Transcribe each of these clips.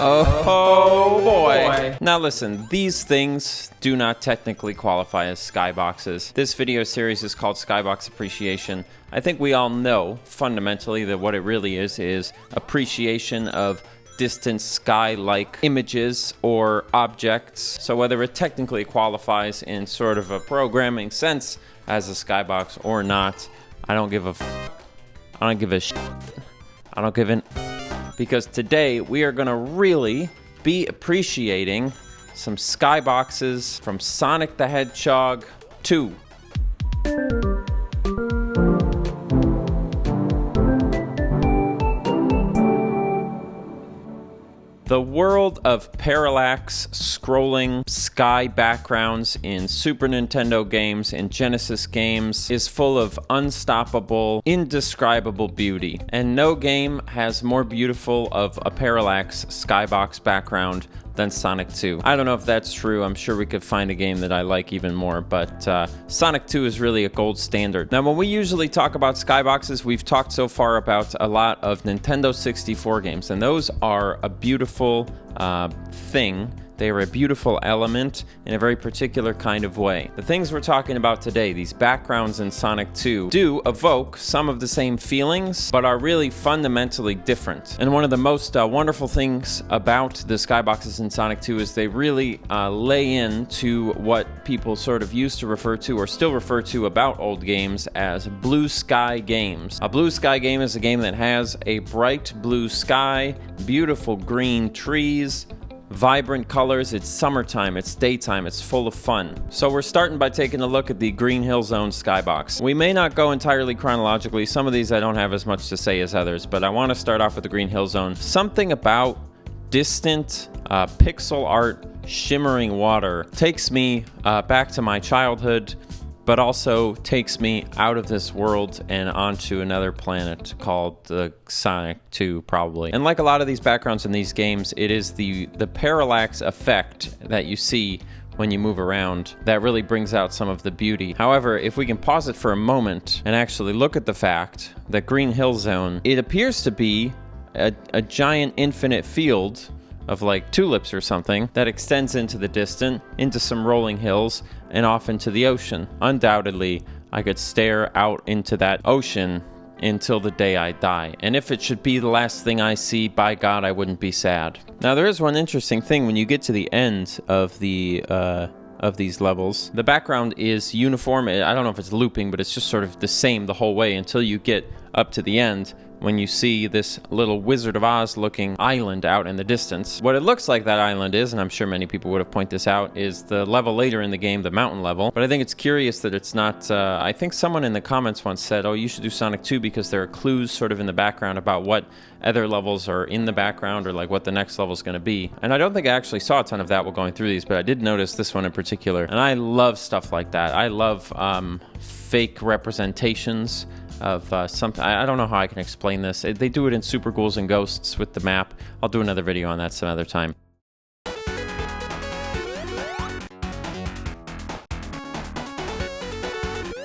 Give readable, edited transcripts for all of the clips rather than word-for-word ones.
Oh boy. Now listen, these things do not technically qualify as skyboxes. This video series is called Skybox Appreciation. I think we all know fundamentally that what it really is appreciation of distant sky-like images or objects. So whether it technically qualifies in sort of a programming sense as a skybox or not, I don't give a I don't give a shit. I don't give an because today we are gonna really be appreciating some skyboxes from Sonic the Hedgehog 2. The world of parallax scrolling sky backgrounds in Super Nintendo games and Genesis games is full of unstoppable, indescribable beauty. And no game has more beautiful of a parallax skybox background than Sonic 2. I don't know if that's true. I'm sure we could find a game that I like even more, but Sonic 2 is really a gold standard. Now, when we usually talk about skyboxes, we've talked so far about a lot of Nintendo 64 games, and those are a beautiful thing. They are a beautiful element in a very particular kind of way. The things we're talking about today, these backgrounds in Sonic 2, do evoke some of the same feelings, but are really fundamentally different. And one of the most wonderful things about the skyboxes in Sonic 2 is they really lay into what people sort of used to refer to, or still refer to about old games, as blue sky games. A blue sky game is a game that has a bright blue sky, beautiful green trees, vibrant colors. It's summertime, it's daytime, it's full of fun. So we're starting by taking a look at the Green Hill Zone skybox. We may not go entirely chronologically. Some of these I don't have as much to say as others, but I want to start off with the Green Hill Zone. Something about distant pixel art, shimmering water takes me back to my childhood, but also takes me out of this world and onto another planet called the Sonic 2, probably. And like a lot of these backgrounds in these games, it is the parallax effect that you see when you move around that really brings out some of the beauty. However, if we can pause it for a moment and actually look at the fact that Green Hill Zone, it appears to be a giant infinite field of like tulips or something that extends into the distance, into some rolling hills, and off into the ocean. Undoubtedly, I could stare out into that ocean until the day I die. And if it should be the last thing I see, by God, I wouldn't be sad. Now, there is one interesting thing when you get to the end of the of these levels. The background is uniform. I don't know if it's looping, but it's just sort of the same the whole way until you get up to the end, when you see this little Wizard of Oz looking island out in the distance. What it looks like that island is, and I'm sure many people would have pointed this out, is the level later in the game, the mountain level. But I think it's curious that it's not, I think someone in the comments once said, oh, you should do Sonic 2 because there are clues sort of in the background about what other levels are in the background or like what the next level is going to be. And I don't think I actually saw a ton of that while going through these, but I did notice this one in particular. And I love stuff like that. I love fake representations of something. I don't know how I can explain this. They do it in Super Ghouls and Ghosts with the map. I'll do another video on that some other time.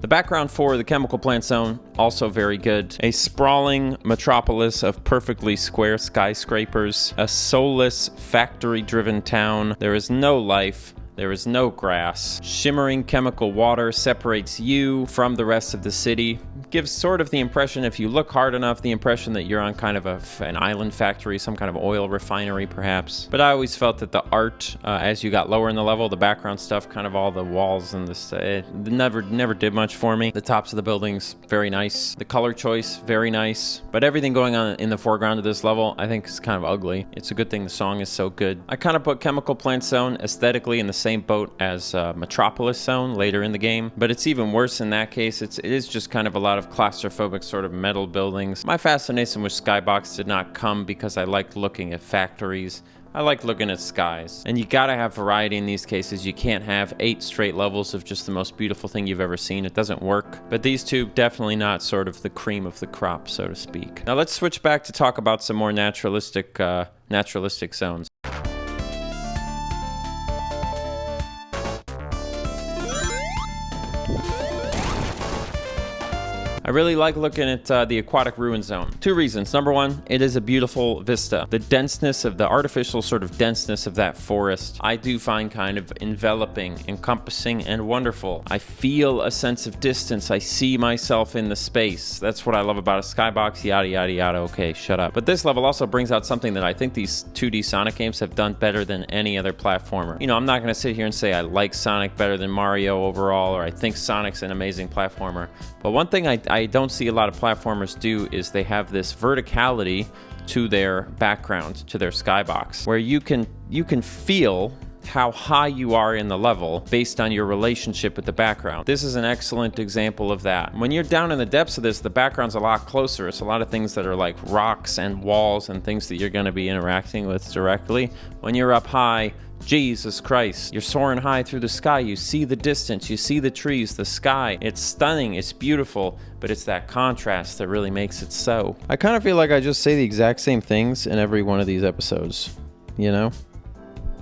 The background for the Chemical Plant Zone, also very good. A sprawling metropolis of perfectly square skyscrapers, a soulless, factory-driven town. There is no life. There is no grass. Shimmering chemical water separates you from the rest of the city. Gives sort of the impression, if you look hard enough, the impression that you're on kind of an island factory, some kind of oil refinery perhaps. But I always felt that the art, as you got lower in the level, the background stuff, kind of all the walls and this, it never did much for me. The tops of the buildings, very nice. The color choice, very nice. But everything going on in the foreground of this level, I think is kind of ugly. It's a good thing the song is so good. I kind of put Chemical Plant Zone aesthetically in the same boat as Metropolis Zone later in the game, but it's even worse in that case. It is just kind of a lot of claustrophobic sort of metal buildings. My fascination with Skybox did not come because I liked looking at factories. I like looking at skies. And you gotta have variety in these cases. You can't have 8 straight levels of just the most beautiful thing you've ever seen. It doesn't work. But these two, definitely not sort of the cream of the crop, so to speak. Now let's switch back to talk about some more naturalistic zones. I really like looking at the Aquatic Ruin Zone. 2 reasons. Number 1, it is a beautiful vista. The denseness of the artificial sort of denseness of that forest, I do find kind of enveloping, encompassing, and wonderful. I feel a sense of distance. I see myself in the space. That's what I love about a Skybox, yada, yada, yada. Okay, shut up. But this level also brings out something that I think these 2D Sonic games have done better than any other platformer. You know, I'm not going to sit here and say I like Sonic better than Mario overall, or I think Sonic's an amazing platformer. But one thing I don't see a lot of platformers do is they have this verticality to their background, to their skybox, where you can feel how high you are in the level based on your relationship with the background. This is an excellent example of that. When you're down in the depths of this, the background's a lot closer. It's a lot of things that are like rocks and walls and things that you're going to be interacting with directly. When you're up high, Jesus Christ, you're soaring high through the sky. You see the distance, you see the trees, the sky. It's stunning, it's beautiful, but it's that contrast that really makes it so. I kind of feel like I just say the exact same things in every one of these episodes, you know?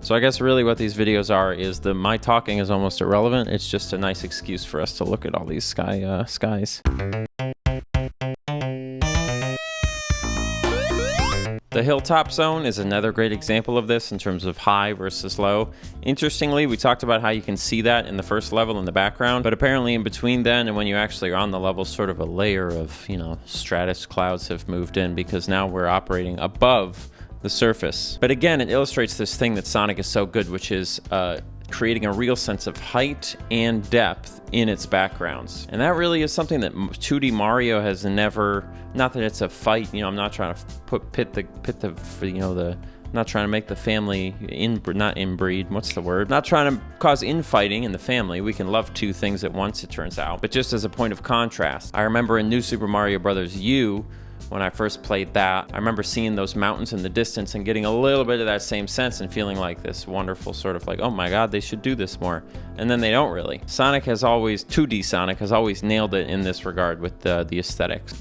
So I guess really what these videos are is my talking is almost irrelevant. It's just a nice excuse for us to look at all these skies. The Hilltop Zone is another great example of this in terms of high versus low. Interestingly, we talked about how you can see that in the first level in the background, but apparently in between then and when you actually are on the level, sort of a layer of, you know, stratus clouds have moved in because now we're operating above the surface. But again, it illustrates this thing that Sonic is so good, which is creating a real sense of height and depth in its backgrounds. And that really is something that 2D Mario has never, not that it's a fight, you know, I'm not trying to not trying to make the family not inbreed, what's the word? Not trying to cause infighting in the family. We can love 2 things at once, it turns out. But just as a point of contrast, I remember in New Super Mario Bros. U, when I first played that, I remember seeing those mountains in the distance and getting a little bit of that same sense and feeling like this wonderful sort of like, oh my god, they should do this more. And then they don't really. 2D Sonic has always nailed it in this regard with the aesthetics.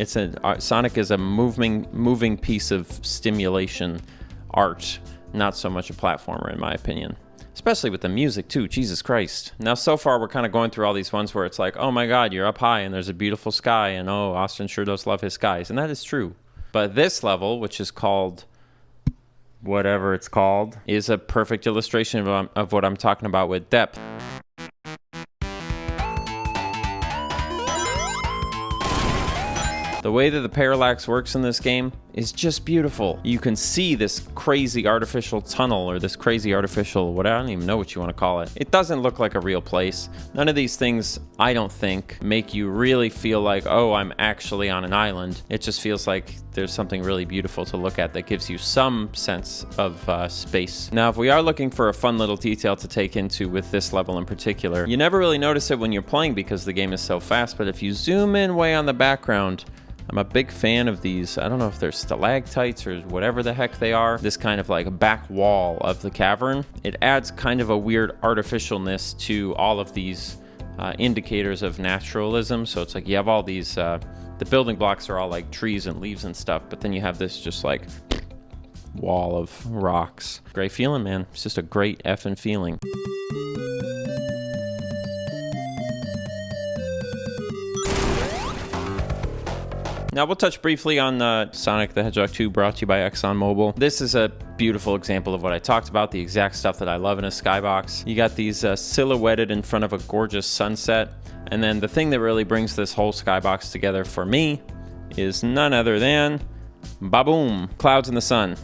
Sonic is a moving piece of stimulation art, not so much a platformer in my opinion. Especially with the music too, Jesus Christ. Now so far we're kind of going through all these ones where it's like, oh my god, you're up high and there's a beautiful sky and oh, Austin sure does love his skies, and that is true. But this level, which is called whatever it's called, is a perfect illustration of what I'm talking about with depth. The way that the parallax works in this game is just beautiful. You can see this crazy artificial tunnel or this crazy artificial, I don't even know what you want to call it. It doesn't look like a real place. None of these things, I don't think, make you really feel like, oh, I'm actually on an island. It just feels like there's something really beautiful to look at that gives you some sense of space. Now, if we are looking for a fun little detail to take into with this level in particular, you never really notice it when you're playing because the game is so fast, but if you zoom in way on the background, I'm a big fan of these, I don't know if they're stalactites or whatever the heck they are, this kind of like back wall of the cavern. It adds kind of a weird artificialness to all of these indicators of naturalism. So it's like you have all these, the building blocks are all like trees and leaves and stuff, but then you have this just like wall of rocks. Great feeling, man. It's just a great effing feeling. Now we'll touch briefly on Sonic the Hedgehog 2 brought to you by ExxonMobil. This is a beautiful example of what I talked about, the exact stuff that I love in a skybox. You got these silhouetted in front of a gorgeous sunset, and then the thing that really brings this whole skybox together for me is none other than, ba-boom, clouds in the sun.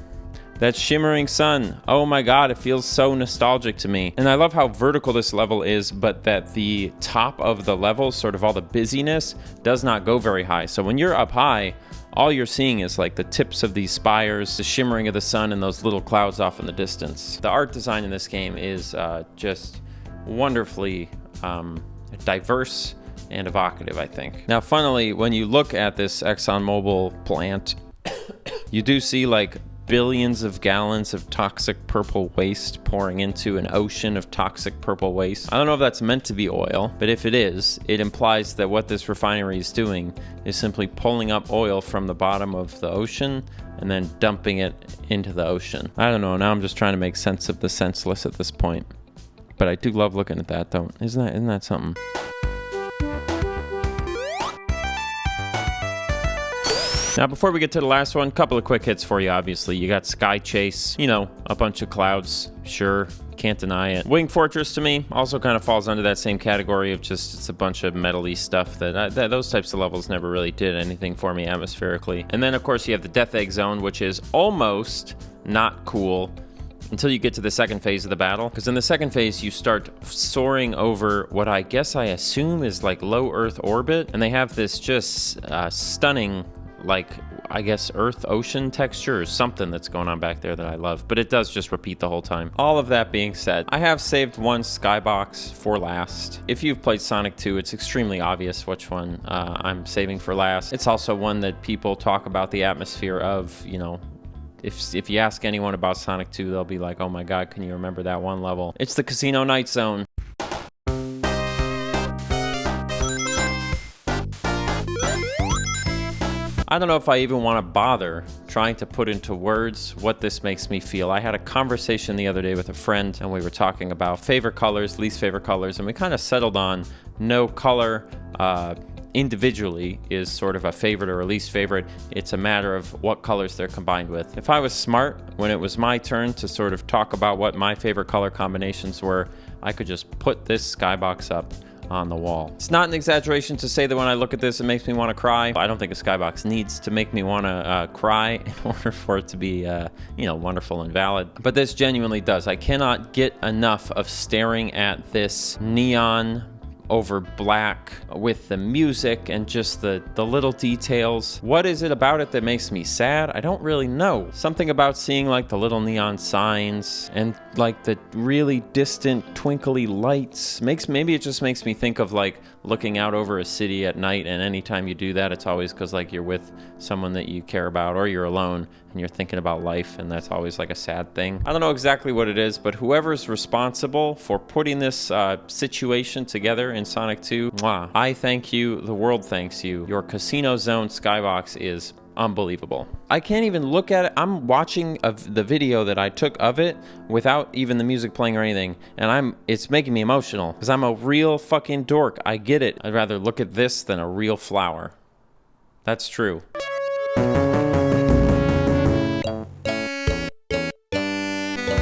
That shimmering sun, oh my god, it feels so nostalgic to me. And I love how vertical this level is, but that the top of the level, sort of all the busyness, does not go very high. So when you're up high, all you're seeing is like the tips of these spires, the shimmering of the sun, and those little clouds off in the distance. The art design in this game is just wonderfully diverse and evocative, I think. Now, funnily, when you look at this ExxonMobil plant, you do see like billions of gallons of toxic purple waste pouring into an ocean of toxic purple waste. I don't know if that's meant to be oil, but if it is, it implies that what this refinery is doing is simply pulling up oil from the bottom of the ocean and then dumping it into the ocean. I don't know, now I'm just trying to make sense of the senseless at this point. But I do love looking at that though. Isn't that something? Now, before we get to the last one, a couple of quick hits for you, obviously. You got Sky Chase, you know, a bunch of clouds, sure, can't deny it. Wing Fortress, to me, also kind of falls under that same category of just, it's a bunch of metal-y stuff that those types of levels never really did anything for me atmospherically. And then, of course, you have the Death Egg Zone, which is almost not cool until you get to the second phase of the battle, because in the second phase you start soaring over what I assume is like low Earth orbit, and they have this just stunning, like, I guess Earth ocean texture or something that's going on back there that I love, but it does just repeat the whole time. All of that being said, I have saved one Skybox for last. If you've played Sonic 2, it's extremely obvious which one I'm saving for last. It's also one that people talk about the atmosphere of, you know. If you ask anyone about Sonic 2, they'll be like, oh my god, can you remember that one level? It's the Casino Night Zone. I don't know if I even want to bother trying to put into words what this makes me feel. I had a conversation the other day with a friend, and we were talking about favorite colors, least favorite colors, and we kind of settled on no color individually is sort of a favorite or a least favorite. It's a matter of what colors they're combined with. If I was smart, when it was my turn to sort of talk about what my favorite color combinations were, I could just put this Skybox up on the wall. It's not an exaggeration to say that when I look at this, it makes me want to cry. I don't think a Skybox needs to make me want to cry in order for it to be, you know, wonderful and valid. But this genuinely does. I cannot get enough of staring at this neon over black with the music and just the little details. What is it about it that makes me sad? I don't really know. Something about seeing like the little neon signs and like the really distant twinkly lights maybe it just makes me think of like looking out over a city at night, and anytime you do that, it's always because like you're with someone that you care about, or you're alone and you're thinking about life, and that's always like a sad thing. I don't know exactly what it is, but whoever's responsible for putting this situation together in Sonic 2, mwah, I thank you, the world thanks you. Your Casino Zone Skybox is unbelievable. I can't even look at it. I'm watching the video that I took of it without even the music playing or anything, and it's making me emotional because I'm a real fucking dork. I get it. I'd rather look at this than a real flower. That's true.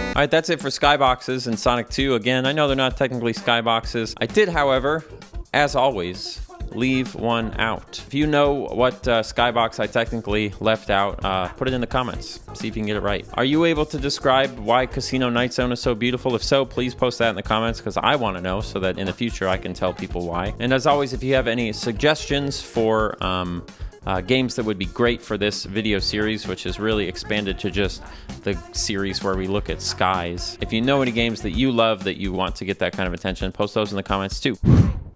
All right, that's it for Skyboxes in Sonic 2. Again, I know they're not technically Skyboxes. I did, however, as always, leave one out. If you know what Skybox I technically left out, put it in the comments. See if you can get it right. Are you able to describe why Casino Night Zone is so beautiful? If so, please post that in the comments, because I want to know so that in the future I can tell people why. And as always, if you have any suggestions for games that would be great for this video series, which is really expanded to just the series where we look at skies. If you know any games that you love that you want to get that kind of attention, post those in the comments too.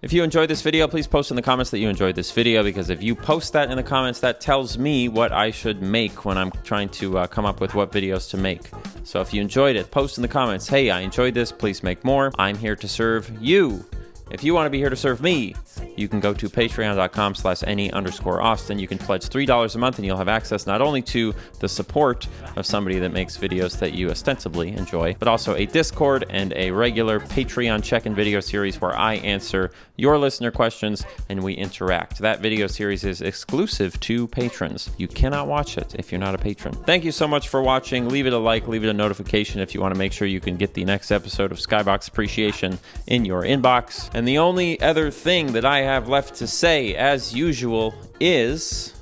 If you enjoyed this video, please post in the comments that you enjoyed this video, because if you post that in the comments, that tells me what I should make when I'm trying to come up with what videos to make. So if you enjoyed it, post in the comments, hey, I enjoyed this, please make more. I'm here to serve you. If you want to be here to serve me, you can go to patreon.com/any_Austin. You can pledge $3 a month and you'll have access not only to the support of somebody that makes videos that you ostensibly enjoy, but also a Discord and a regular Patreon check-in video series where I answer your listener questions and we interact. That video series is exclusive to patrons. You cannot watch it if you're not a patron. Thank you so much for watching. Leave it a like, leave it a notification if you want to make sure you can get the next episode of Skybox Appreciation in your inbox. And the only other thing that I have left to say, as usual, is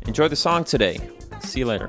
enjoy the song today. See you later.